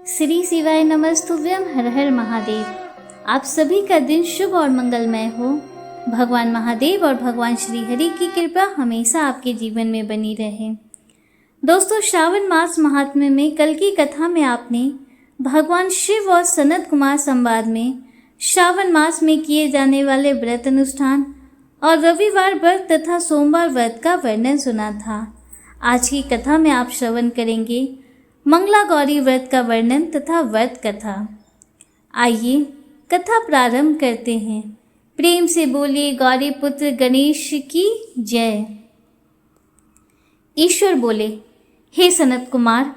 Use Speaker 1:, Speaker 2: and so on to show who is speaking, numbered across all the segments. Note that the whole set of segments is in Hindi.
Speaker 1: श्री शिवाय नमस्तुभ्यम। हर हर महादेव। आप सभी का दिन शुभ और मंगलमय हो। भगवान महादेव और भगवान श्री हरि की कृपा हमेशा आपके जीवन में बनी रहे। दोस्तों, श्रावण मास महात्म्य में कल की कथा में आपने भगवान शिव और सनत कुमार संवाद में श्रावण मास में किए जाने वाले व्रत अनुष्ठान और रविवार व्रत तथा सोमवार व्रत का वर्णन सुना था। आज की कथा में आप श्रवण करेंगे मंगला गौरी व्रत का वर्णन तथा व्रत कथा। आइए कथा प्रारंभ करते हैं। प्रेम से बोलिए गौरी पुत्र गणेश की जय। ईश्वर बोले, हे सनत कुमार,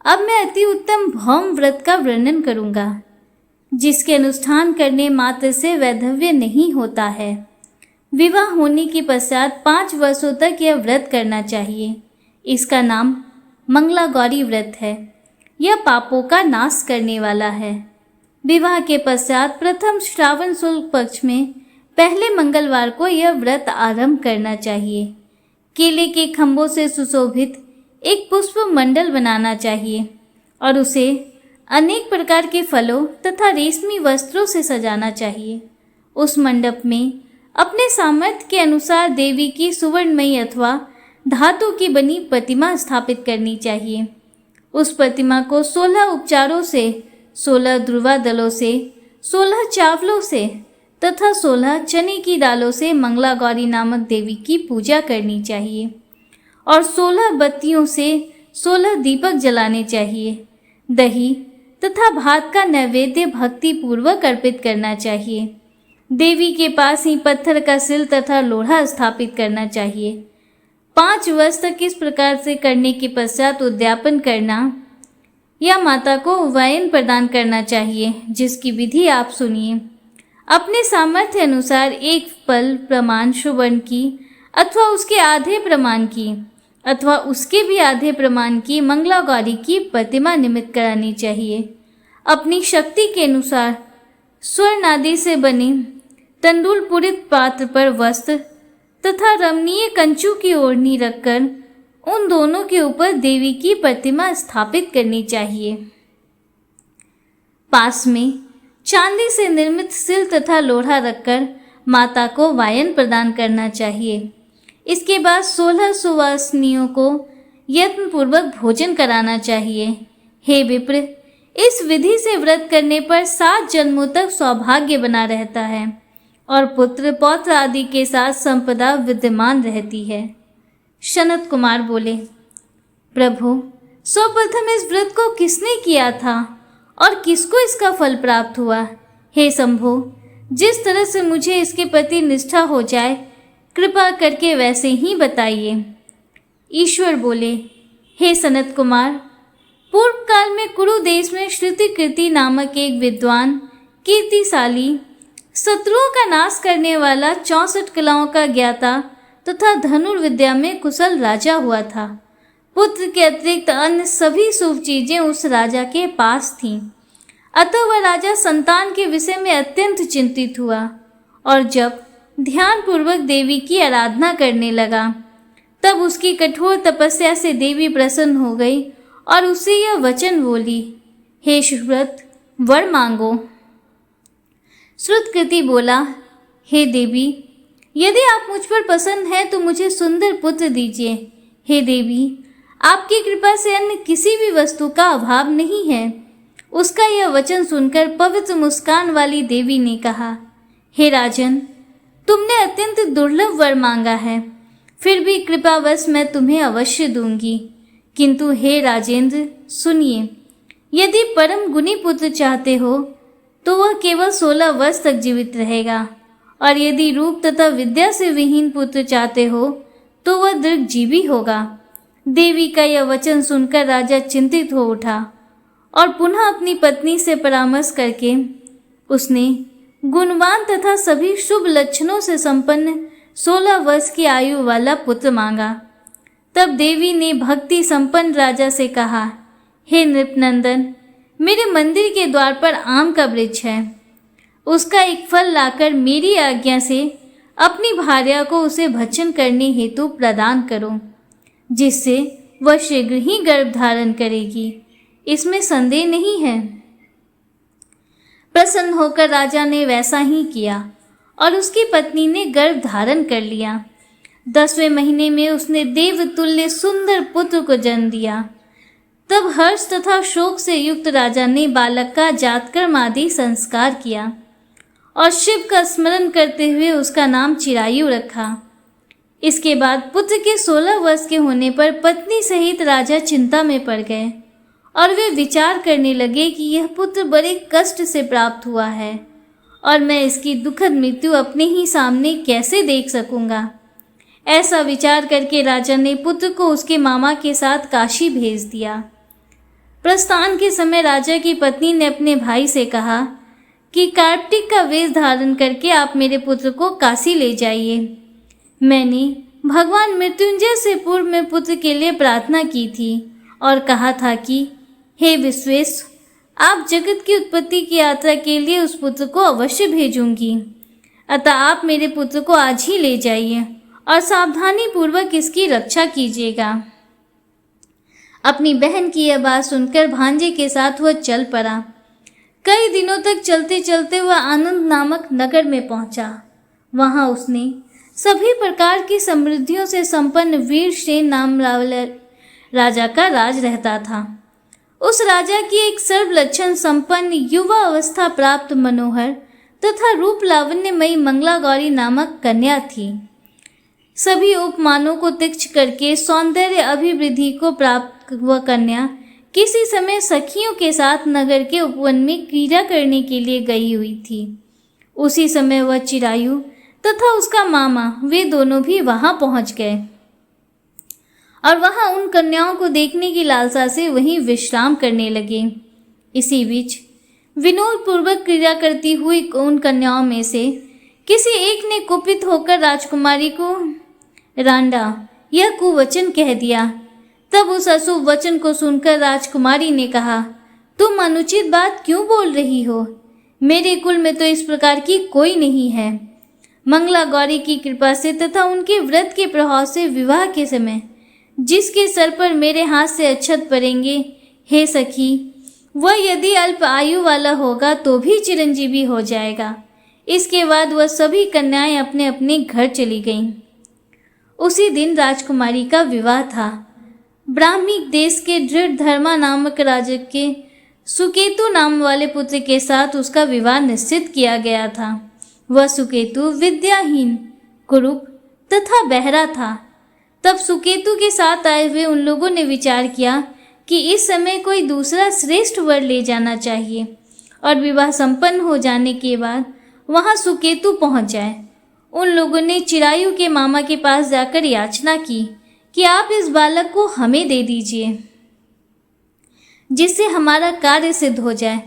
Speaker 1: अब मैं अति उत्तम भौम व्रत का वर्णन करूंगा, जिसके अनुष्ठान करने मात्र से वैधव्य नहीं होता है। विवाह होने के पश्चात 5 वर्षों तक यह व्रत करना चाहिए। इसका नाम मंगला गौरी व्रत है। यह पापों का नाश करने वाला है। विवाह के पश्चात प्रथम श्रावण शुक्ल पक्ष में पहले मंगलवार को यह व्रत आरंभ करना चाहिए। केले के खंभों से सुशोभित एक पुष्प मंडल बनाना चाहिए और उसे अनेक प्रकार के फलों तथा रेशमी वस्त्रों से सजाना चाहिए। उस मंडप में अपने सामर्थ्य के अनुसार देवी की सुवर्णमयी अथवा धातु की बनी प्रतिमा स्थापित करनी चाहिए। उस प्रतिमा को 16 उपचारों से, 16 ध्रुवा दलों से, 16 चावलों से तथा 16 चने की दालों से मंगला गौरी नामक देवी की पूजा करनी चाहिए और 16 बत्तियों से 16 दीपक जलाने चाहिए। दही तथा भात का नैवेद्य भक्ति पूर्वक अर्पित करना चाहिए। देवी के पास ही पत्थर का सिल तथा लोढ़ा स्थापित करना चाहिए। 5 वर्ष तक इस प्रकार से करने के पश्चात उद्यापन करना या माता को वायन प्रदान करना चाहिए, जिसकी विधि आप सुनिए। अपने सामर्थ्य अनुसार एक फल प्रमाण सुवर्ण की अथवा उसके आधे प्रमाण की अथवा उसके भी आधे प्रमाण की मंगला गौरी की प्रतिमा निर्मित करानी चाहिए। अपनी शक्ति के अनुसार स्वर्ण आदि से बने तंदूल पूरित पात्र पर वस्त्र तथा रमणीय कंचू की ओढ़नी रखकर उन दोनों के ऊपर देवी की प्रतिमा स्थापित करनी चाहिए। पास में चांदी से निर्मित सिल तथा लोढ़ा रखकर माता को वायन प्रदान करना चाहिए। इसके बाद 16 सुवासिनियों को यत्नपूर्वक भोजन कराना चाहिए। हे विप्र, इस विधि से व्रत करने पर 7 जन्मों तक सौभाग्य बना रहता है और पुत्र पौत्र आदि के साथ संपदा विद्यमान रहती है। सनत कुमार बोले, प्रभु, सर्वप्रथम इस व्रत को किसने किया था और किसको इसका फल प्राप्त हुआ? हे शंभो, जिस तरह से मुझे इसके प्रति निष्ठा हो जाए, कृपा करके वैसे ही बताइए। ईश्वर बोले, हे सनत कुमार, पूर्व काल में कुरु देश में श्रुतिकृति नामक एक विद्वान, कीर्तिशाली, शत्रुओं का नाश करने वाला, 64 कलाओं का ज्ञाता तथा धनुर्विद्या में कुशल राजा हुआ था। पुत्र के अतिरिक्त अन्य सभी शुभ चीजें उस राजा के पास थीं। अतः वह राजा संतान के विषय में अत्यंत चिंतित हुआ और जब ध्यानपूर्वक देवी की आराधना करने लगा, तब उसकी कठोर तपस्या से देवी प्रसन्न हो गई और उससे यह वचन बोली, हे सुव्रत, वर मांगो। श्रुतकृति बोला, हे देवी, यदि आप मुझ पर प्रसन्न हैं तो मुझे सुंदर पुत्र दीजिए। हे देवी, आपकी कृपा से अन्य किसी भी वस्तु का अभाव नहीं है। उसका यह वचन सुनकर पवित्र मुस्कान वाली देवी ने कहा, हे राजन, तुमने अत्यंत दुर्लभ वर मांगा है, फिर भी कृपावश मैं तुम्हें अवश्य दूंगी। किंतु हे राजेंद्र, सुनिए, यदि परम गुणी पुत्र चाहते हो तो वह केवल 16 वर्ष तक जीवित रहेगा और यदि रूप तथा विद्या से विहीन पुत्र चाहते हो तो वह दीर्घजीवी होगा। देवी का यह वचन सुनकर राजा चिंतित हो उठा और पुनः अपनी पत्नी से परामर्श करके उसने गुणवान तथा सभी शुभ लक्षणों से संपन्न 16 वर्ष की आयु वाला पुत्र मांगा। तब देवी ने भक्ति संपन्न राजा से कहा, हे नृपनंदन, मेरे मंदिर के द्वार पर आम का वृक्ष है। उसका एक फल लाकर मेरी आज्ञा से अपनी भार्या को उसे भक्षण करने हेतु प्रदान करो, जिससे वह शीघ्र ही गर्भ धारण करेगी। इसमें संदेह नहीं है। प्रसन्न होकर राजा ने वैसा ही किया और उसकी पत्नी ने गर्भ धारण कर लिया। 10वें महीने में उसने देवतुल्य सुंदर पुत्र को जन्म दिया। तब हर्ष तथा शोक से युक्त राजा ने बालक का जातकर्म आदि संस्कार किया और शिव का स्मरण करते हुए उसका नाम चिरायु रखा। इसके बाद पुत्र के 16 वर्ष के होने पर पत्नी सहित राजा चिंता में पड़ गए और वे विचार करने लगे कि यह पुत्र बड़े कष्ट से प्राप्त हुआ है और मैं इसकी दुखद मृत्यु अपने ही सामने कैसे देख सकूंगा। ऐसा विचार करके राजा ने पुत्र को उसके मामा के साथ काशी भेज दिया। प्रस्थान के समय राजा की पत्नी ने अपने भाई से कहा कि कार्तिक का वेश धारण करके आप मेरे पुत्र को काशी ले जाइए। मैंने भगवान मृत्युंजय से पूर्व में पुत्र के लिए प्रार्थना की थी और कहा था कि हे विश्वेश, आप जगत की उत्पत्ति की यात्रा के लिए उस पुत्र को अवश्य भेजूंगी। अतः आप मेरे पुत्र को आज ही ले जाइए और सावधानी पूर्वक इसकी रक्षा कीजिएगा। अपनी बहन की यह बात सुनकर भांजे के साथ वह चल पड़ा। कई दिनों तक चलते चलते वह आनंद नामक नगर में पहुंचा। वहां उसने सभी प्रकार की समृद्धियों से संपन्न वीरसेन नाम वाले राजा का राज रहता था। उस राजा की एक सर्वलक्षण संपन्न युवा अवस्था प्राप्त मनोहर तथा रूप लावण्यमयी मंगला गौरी नामक कन्या थी। सभी उपमानों को तिक्ष करके सौंदर्य अभिवृद्धि को प्राप्त वह कन्या किसी समय सखियों के साथ नगर के उपवन में क्रीड़ा करने के लिए गई हुई थी। उसी समय वह चिरायु तथा उसका मामा वे दोनों भी वहां पहुंच गए और वहां उन कन्याओं को देखने की लालसा से वहीं विश्राम करने लगे। इसी बीच विनोद पूर्वक क्रीड़ा करती हुई उन कन्याओं में से किसी एक ने कुपित होकर राजकुमारी को रांडा यह कुवचन कह दिया। तब उस अशुभ वचन को सुनकर राजकुमारी ने कहा, तुम अनुचित बात क्यों बोल रही हो? मेरे कुल में तो इस प्रकार की कोई नहीं है। मंगला गौरी की कृपा से तथा उनके व्रत के प्रभाव से विवाह के समय जिसके सर पर मेरे हाथ से अक्षत पड़ेंगे, हे सखी, वह यदि अल्प आयु वाला होगा तो भी चिरंजीवी हो जाएगा। इसके बाद वह सभी कन्याएं अपने अपने घर चली गईं। उसी दिन राजकुमारी का विवाह था। ब्राह्मी देश के दृढ़ धर्मा नामक राजा के सुकेतु नाम वाले पुत्र के साथ उसका विवाह निश्चित किया गया था। वह सुकेतु विद्याहीन, कुरूप तथा बहरा था। तब सुकेतु के साथ आए हुए उन लोगों ने विचार किया कि इस समय कोई दूसरा श्रेष्ठ वर ले जाना चाहिए और विवाह संपन्न हो जाने के बाद वहां सुकेतु पहुंच जाए। उन लोगों ने चिरायु के मामा के पास जाकर याचना की कि आप इस बालक को हमें दे दीजिए, जिससे हमारा कार्य सिद्ध हो जाए।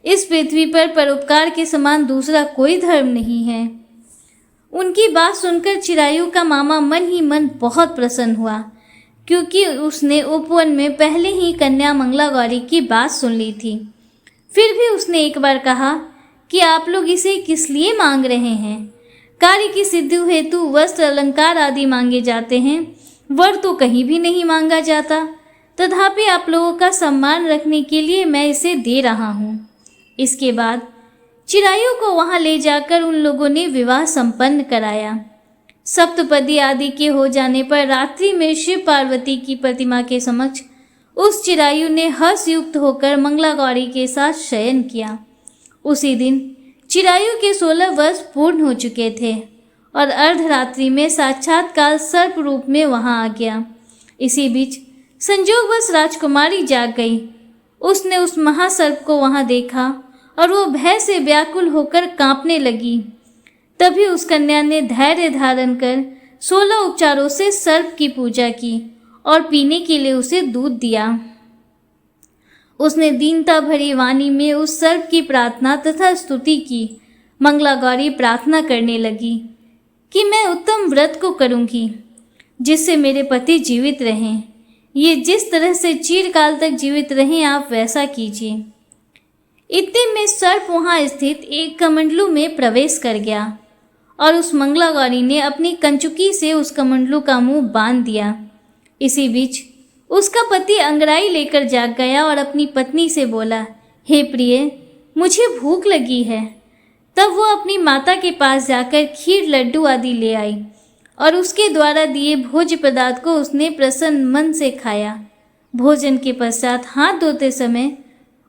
Speaker 1: इस पृथ्वी पर परोपकार के समान दूसरा कोई धर्म नहीं है। उनकी बात सुनकर चिरायु का मामा मन ही मन बहुत प्रसन्न हुआ, क्योंकि उसने उपवन में पहले ही कन्या मंगला गौरी की बात सुन ली थी। फिर भी उसने एक बार कहा कि आप लोग इसे किस लिए मांग रहे हैं? कार्य की सिद्धि हेतु वस्त्र अलंकार आदि मांगे जाते हैं, वर तो कहीं भी नहीं मांगा जाता। तथापि आप लोगों का सम्मान रखने के लिए मैं इसे दे रहा हूँ। इसके बाद चिरायु को वहां ले जाकर उन लोगों ने विवाह संपन्न कराया। सप्तपदी आदि के हो जाने पर रात्रि में शिव पार्वती की प्रतिमा के समक्ष उस चिरायु ने हर्ष युक्त होकर मंगला गौरी के साथ शयन किया। उसी दिन चिरायु के 16 वर्ष पूर्ण हो चुके थे और अर्धरात्रि में साक्षात्कार सर्प रूप में वहां आ गया। इसी बीच संजोगवश राजकुमारी जाग गई। उसने उस महासर्प को वहां देखा और वो भय से व्याकुल होकर कांपने लगी। तभी उस कन्या ने धैर्य धारण कर 16 उपचारों से सर्प की पूजा की और पीने के लिए उसे दूध दिया। उसने दीनता भरी वाणी में उस सर्प की प्रार्थना तथा स्तुति की। मंगला गौरी प्रार्थना करने लगी कि मैं उत्तम व्रत को करूंगी जिससे मेरे पति जीवित रहें। ये जिस तरह से चिरकाल तक जीवित रहें, आप वैसा कीजिए। इतने में सर्प वहां स्थित एक कमंडलू में प्रवेश कर गया और उस मंगला गौरी ने अपनी कंचुकी से उस कमंडलू का मुंह बांध दिया। इसी बीच उसका पति अंगड़ाई लेकर जाग गया और अपनी पत्नी से बोला, हे प्रिय, मुझे भूख लगी है। तब वो अपनी माता के पास जाकर खीर, लड्डू आदि ले आई और उसके द्वारा दिए भोज्य पदार्थ को उसने प्रसन्न मन से खाया। भोजन के पश्चात हाथ धोते समय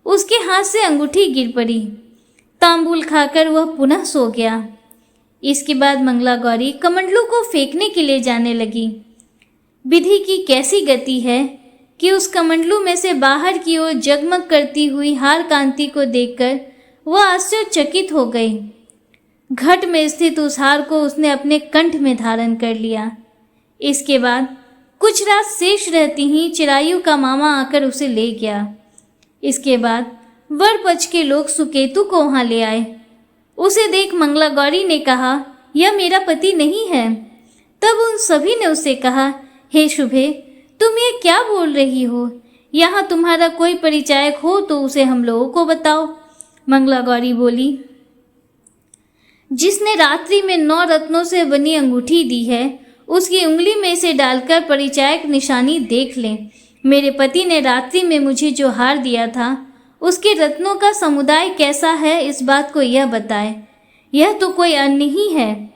Speaker 1: उसके हाथ से अंगूठी गिर पड़ी। तांबूल खाकर वह पुनः सो गया। इसके बाद मंगला गौरी कमंडलू को फेंकने के लिए जाने लगी। विधि की कैसी गति है कि उस कमंडलू में से बाहर की ओर जगमग करती हुई हार कांति को देखकर वह आश्चर्यचकित हो गई। घट में स्थित उस हार को उसने अपने कंठ में धारण कर लिया। इसके बाद कुछ रात शेष रहती ही चिरायु का मामा आकर उसे ले गया। इसके बाद वर पक्ष के लोग सुकेतु को वहां ले आए। उसे देख मंगला गौरी ने कहा, यह मेरा पति नहीं है। तब उन सभी ने उससे कहा, हे शुभे, तुम ये क्या बोल रही हो? यहाँ तुम्हारा कोई परिचायक हो तो उसे हम लोगों को बताओ। मंगला गौरी बोली, जिसने रात्रि में 9 रत्नों से बनी अंगूठी दी है, उसकी उंगली में से डालकर परिचायक निशानी देख लें। मेरे पति ने रात्रि में मुझे जो हार दिया था, उसके रत्नों का समुदाय कैसा है, इस बात को यह बताए। यह तो कोई अन्य ही है।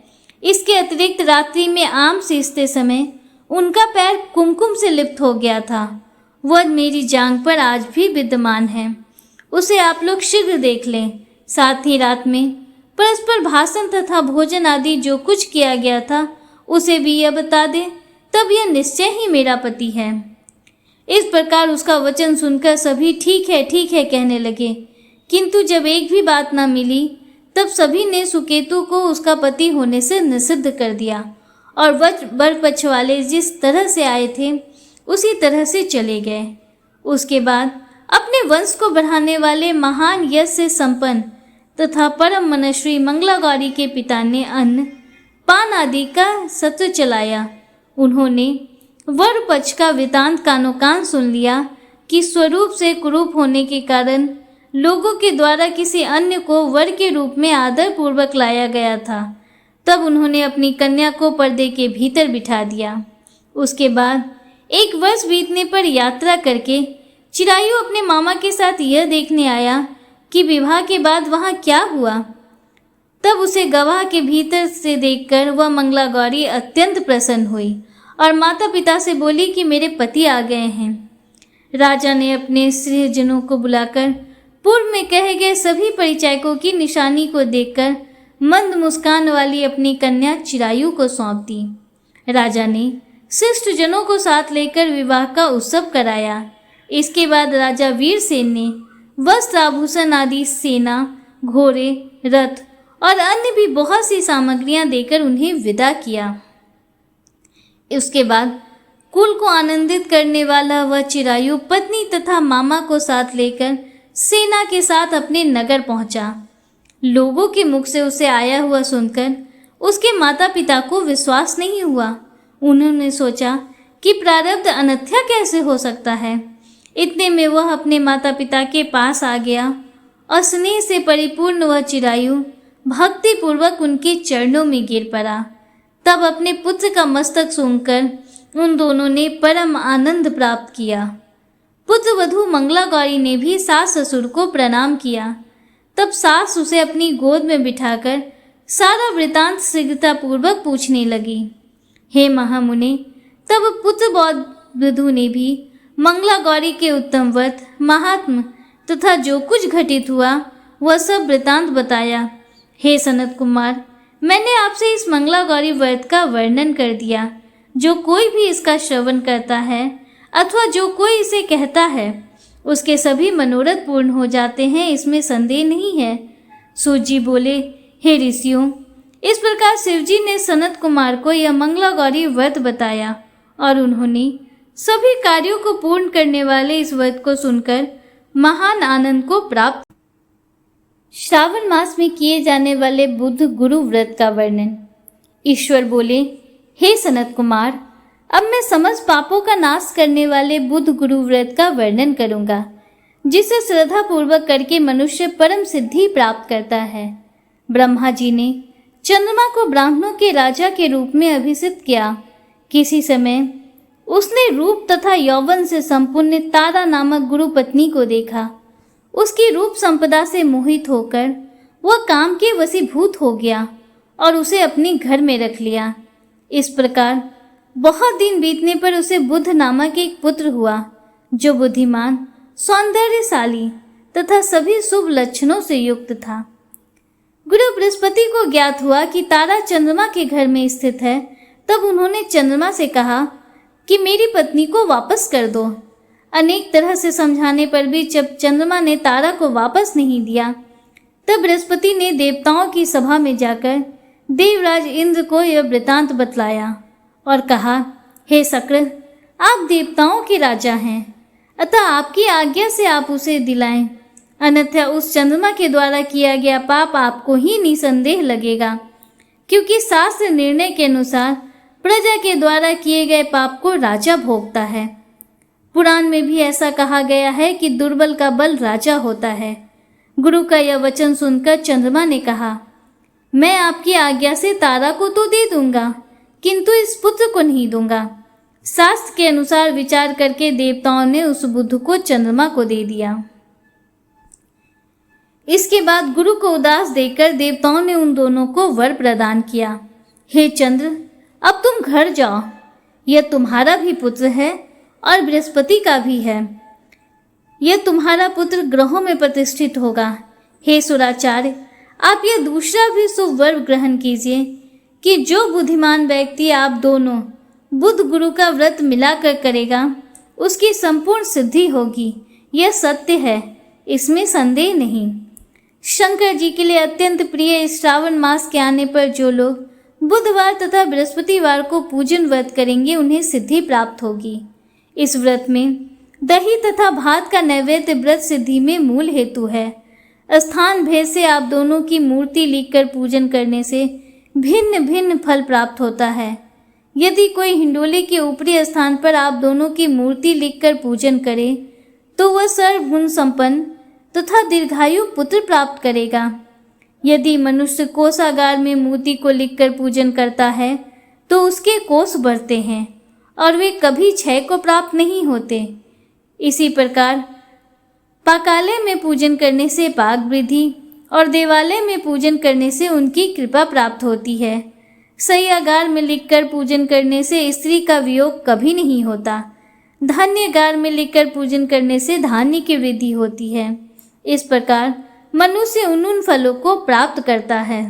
Speaker 1: इसके अतिरिक्त रात्रि में आम सींचते समय उनका पैर कुमकुम से लिप्त हो गया था। वह मेरी जांघ पर आज भी विद्यमान है। उसे आप लोग शीघ्र देख लें। साथ ही रात में परस्पर भाषण तथा भोजन आदि जो कुछ किया गया था, उसे भी यह बता दे, तब यह निश्चय ही मेरा पति है। इस प्रकार उसका वचन सुनकर सभी ठीक है कहने लगे, किंतु जब एक भी बात न मिली, तब सभी ने सुकेतु को उसका पति होने से निषिद्ध कर दिया और वर पक्ष वाले जिस तरह से आए थे उसी तरह से चले गए। उसके बाद अपने वंश को बढ़ाने वाले महान यश से संपन्न तथा परम मनस्वी मंगला गौरी के पिता ने अन्न पान आदि का सत्र चलाया। उन्होंने वर पक्ष का वृतांत कानो कान सुन लिया कि स्वरूप से कुरूप होने के कारण लोगों के द्वारा किसी अन्य को वर के रूप में आदर पूर्वक लाया गया था। तब उन्होंने अपनी कन्या को पर्दे के भीतर बिठा दिया। उसके बाद 1 वर्ष बीतने पर यात्रा करके चिरायु अपने मामा के साथ यह देखने आया कि विवाह के बाद वहाँ क्या हुआ। तब उसे गवाह के भीतर से देखकर वह मंगला गौरी अत्यंत प्रसन्न हुई और माता पिता से बोली कि मेरे पति आ गए हैं। राजा ने अपने स्त्रीजनों को बुलाकर पूर्व में कहे गए सभी परिचायकों की निशानी को देखकर मंद मुस्कान वाली अपनी कन्या चिरायु को सौंप दी। राजा ने शिष्ट जनों को साथ लेकर विवाह का उत्सव कराया। इसके बाद राजा वीरसेन ने वस्त्र आभूषण आदि, सेना, घोड़े, रथ और अन्य भी बहुत सी सामग्रियां देकर उन्हें विदा किया। उसके बाद कुल को आनंदित करने वाला वह चिरायु पत्नी तथा मामा को साथ लेकर सेना के साथ अपने नगर पहुंचा। लोगों के मुख से उसे आया हुआ सुनकर उसके माता पिता को विश्वास नहीं हुआ। उन्होंने सोचा कि प्रारब्ध अनथ्या कैसे हो सकता है। इतने में वह अपने माता पिता के पास आ गया और स्नेह से परिपूर्ण वह चिरायु भक्ति पूर्वक उनके चरणों में गिर पड़ा। तब अपने पुत्र का मस्तक सूंघकर उन दोनों ने परम आनंद प्राप्त किया। पुत्र वधू मंगला गौरी ने भी सास ससुर को प्रणाम किया। तब सास उसे अपनी गोद में बिठाकर सारा वृतांत शीघ्रतापूर्वक पूछने लगी। हे महामुने, तब पुत्र बौद्ध वधू ने भी मंगला गौरी के उत्तम व्रत, महात्म तथा जो कुछ घटित हुआ वह सब वृतांत बताया। हे सनत कुमार, मैंने आपसे इस मंगला गौरी व्रत का वर्णन कर दिया। जो कोई भी इसका श्रवण करता है अथवा जो कोई इसे कहता है, उसके सभी मनोरथ पूर्ण हो जाते हैं, इसमें संदेह नहीं है। सूत जी बोले, हे ऋषियों, इस प्रकार शिवजी ने सनत कुमार को यह मंगला गौरी व्रत बताया और उन्होंने सभी कार्यों को पूर्ण करने वाले इस व्रत को सुनकर महान आनंद को प्राप्त। श्रावण मास में किए जाने वाले बुद्ध गुरु व्रत का वर्णन। ईश्वर बोले, हे सनत कुमार, अब मैं समस्त पापों का नाश करने वाले बुद्ध गुरु व्रत का वर्णन करूंगा, जिसे श्रद्धा पूर्वक करके मनुष्य परम सिद्धि प्राप्त करता है। ब्रह्मा जी ने चंद्रमा को ब्राह्मणों के राजा के रूप में अभिषिक्त किया। किसी समय उसने रूप तथा यौवन से संपूर्ण तारा नामक गुरु पत्नी को देखा। उसकी रूप संपदा से मोहित होकर वह काम के वशीभूत हो गया और उसे अपने घर में रख लिया। इस प्रकार बहुत दिन बीतने पर उसे बुद्ध नामक एक पुत्र हुआ, जो बुद्धिमान, सौंदर्यशाली तथा सभी शुभ लक्षणों से युक्त था। गुरु बृहस्पति को ज्ञात हुआ कि तारा चंद्रमा के घर में स्थित है। तब उन्होंने चंद्रमा से कहा कि मेरी पत्नी को वापस कर दो। अनेक तरह से समझाने पर भी जब चंद्रमा ने तारा को वापस नहीं दिया, तब बृहस्पति ने देवताओं की सभा में जाकर देवराज इंद्र को यह वृतांत बतलाया और कहा, हे शक्र, आप देवताओं के राजा हैं, अतः आपकी आज्ञा से आप उसे दिलाएं, अन्यथा उस चंद्रमा के द्वारा किया गया पाप आपको ही निसंदेह लगेगा, क्योंकि शास्त्र निर्णय के अनुसार प्रजा के द्वारा किए गए पाप को राजा भोगता है। पुराण में भी ऐसा कहा गया है कि दुर्बल का बल राजा होता है। गुरु का यह वचन सुनकर चंद्रमा ने कहा, मैं आपकी आज्ञा से तारा को तो दे दूंगा, किंतु इस पुत्र को नहीं दूंगा। शास्त्र के अनुसार विचार करके देवताओं ने उस बुद्ध को चंद्रमा को दे दिया। इसके बाद गुरु को उदास देखकर देवताओं ने उन दोनों को वर प्रदान किया, हे चंद्र, अब तुम घर जाओ, यह तुम्हारा भी पुत्र है और बृहस्पति का भी है। यह तुम्हारा पुत्र ग्रहों में प्रतिष्ठित होगा। हे सुराचार्य, आप यह दूसरा भी शुभ वर ग्रहण कीजिए कि जो बुद्धिमान व्यक्ति आप दोनों बुद्ध गुरु का व्रत मिलाकर करेगा, उसकी संपूर्ण सिद्धि होगी। यह सत्य है, इसमें संदेह नहीं। शंकर जी के लिए अत्यंत प्रिय श्रावण मास के आने पर जो लोग बुधवार तथा बृहस्पतिवार को पूजन व्रत करेंगे, उन्हें सिद्धि प्राप्त होगी। इस व्रत में दही तथा भात का नैवेद्य व्रत सिद्धि में मूल हेतु है। स्थान भेद से आप दोनों की मूर्ति लिखकर पूजन करने से भिन्न भिन्न फल प्राप्त होता है। यदि कोई हिंडोले के ऊपरी स्थान पर आप दोनों की मूर्ति लिखकर पूजन करे, तो वह सर्वगुण संपन्न तथा दीर्घायु पुत्र प्राप्त करेगा। यदि मनुष्य कोषागार में मूर्ति को लिखकर पूजन करता है, तो उसके कोष बढ़ते हैं और वे कभी क्षय को प्राप्त नहीं होते। इसी प्रकार पाकालय में पूजन करने से पाक वृद्धि और देवालय में पूजन करने से उनकी कृपा प्राप्त होती है। शय्यागार में लिखकर पूजन करने से स्त्री का वियोग कभी नहीं होता। धान्यगार में लिखकर पूजन करने से धान्य की वृद्धि होती है। इस प्रकार मनुष्य उन फलों को प्राप्त करता है।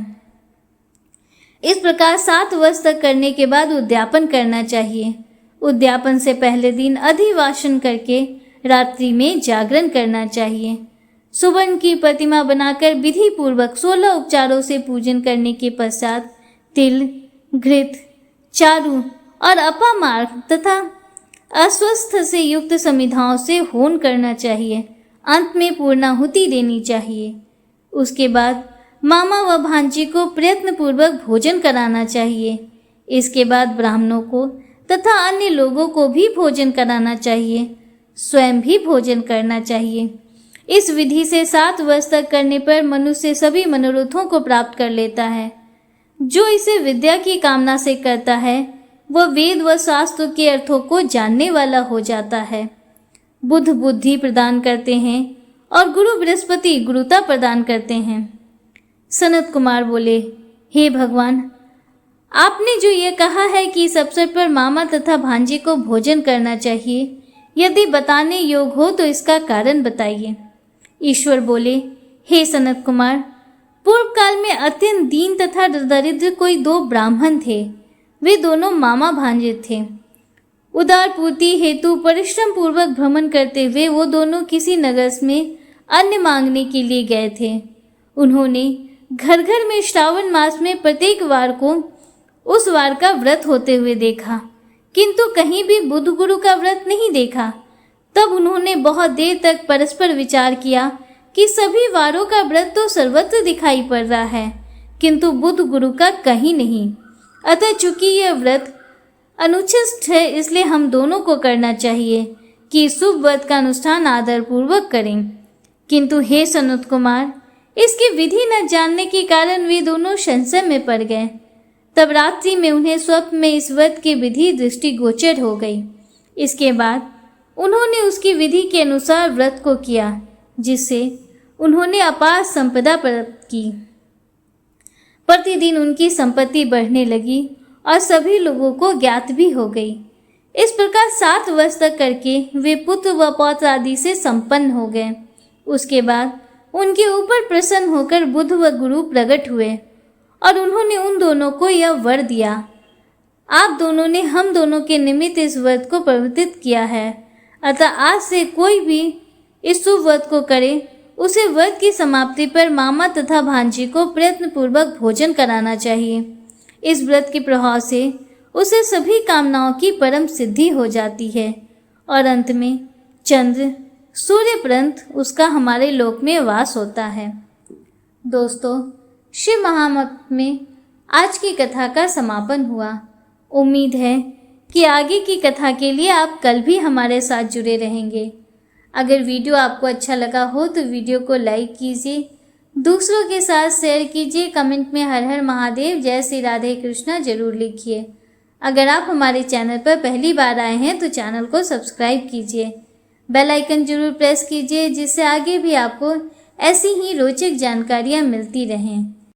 Speaker 1: इस प्रकार 7 वर्ष तक करने के बाद उद्यापन करना चाहिए। उद्यापन से पहले दिन अधिवासन करके रात्रि में जागरण करना चाहिए। सुवर्ण की प्रतिमा बनाकर विधि पूर्वक 16 उपचारों से पूजन करने के पश्चात तिल, घृत, चारु और अपामार्ग तथा अस्वस्थ से युक्त समिधाओं से होम करना चाहिए। अंत में पूर्णाहुति देनी चाहिए। उसके बाद मामा व भांजी को प्रयत्न पूर्वक भोजन कराना चाहिए। इसके बाद ब्राह्मणों को तथा अन्य लोगों को भी भोजन कराना चाहिए। स्वयं भी भोजन करना चाहिए। इस विधि से 7 वर्ष तक करने पर मनुष्य सभी मनोरथों को प्राप्त कर लेता है। जो इसे विद्या की कामना से करता है, वह वेद व शास्त्र के अर्थों को जानने वाला हो जाता है। बुद्ध बुद्धि प्रदान करते हैं और गुरु बृहस्पति गुरुता प्रदान करते हैं। सनत कुमार बोले, हे भगवान, आपने जो ये कहा है कि इस अवसर पर मामा तथा भांजे को भोजन करना चाहिए, यदि बताने योग हो तो इसका कारण बताइए। ईश्वर बोले, हे सनत कुमार, पूर्व काल में अत्यंत दीन तथा दरिद्र कोई 2 ब्राह्मण थे। वे दोनों मामा भांजे थे। उदार पूर्ति हेतु परिश्रम पूर्वक भ्रमण करते हुए वो दोनों किसी नगर में अन्न मांगने के लिए गए थे। उन्होंने घर घर में श्रावण मास में प्रत्येक वार को उस वार का व्रत होते हुए देखा, किंतु कहीं भी बुद्ध गुरु का व्रत नहीं देखा। तब उन्होंने बहुत देर तक परस्पर विचार किया कि सभी वारों का व्रत तो सर्वत्र दिखाई पड़ रहा है, किंतु बुद्ध गुरु का कहीं नहीं। अतः चूंकि यह व्रत अनुचित है, इसलिए हम दोनों को करना चाहिए कि शुभ व्रत का अनुष्ठान आदर पूर्वक करें। किंतु हे सनत कुमार, इसकी विधि न जानने के कारण वे दोनों संशय में पड़ गए। तब रात्रि में उन्हें स्वप्न में इस व्रत की विधि दृष्टिगोचर हो गई। इसके बाद उन्होंने उसकी विधि के अनुसार व्रत को किया, जिससे उन्होंने अपार संपदा प्राप्त की। प्रतिदिन उनकी संपत्ति बढ़ने लगी और सभी लोगों को ज्ञात भी हो गई। इस प्रकार 7 वर्ष तक करके वे पुत्र व पौत्र आदि से संपन्न हो गए। उसके बाद उनके ऊपर प्रसन्न होकर बुद्ध व गुरु प्रकट हुए और उन्होंने उन दोनों को यह वर दिया, आप दोनों ने हम दोनों के निमित्त इस व्रत को प्रवर्तित किया है, अतः आज से कोई भी इस शुभ व्रत को करे, उसे व्रत की समाप्ति पर मामा तथा भांजी को प्रयत्नपूर्वक भोजन कराना चाहिए। इस व्रत के प्रभाव से उसे सभी कामनाओं की परम सिद्धि हो जाती है और अंत में चंद्र सूर्य पर्यंत उसका हमारे लोक में वास होता है। दोस्तों, शिव महामत में आज की कथा का समापन हुआ। उम्मीद है कि आगे की कथा के लिए आप कल भी हमारे साथ जुड़े रहेंगे। अगर वीडियो आपको अच्छा लगा हो तो वीडियो को लाइक कीजिए, दूसरों के साथ शेयर कीजिए, कमेंट में हर हर महादेव, जय श्री राधे कृष्णा जरूर लिखिए। अगर आप हमारे चैनल पर पहली बार आए हैं तो चैनल को सब्सक्राइब कीजिए, बेल आइकन जरूर प्रेस कीजिए, जिससे आगे भी आपको ऐसी ही रोचक जानकारियाँ मिलती रहें।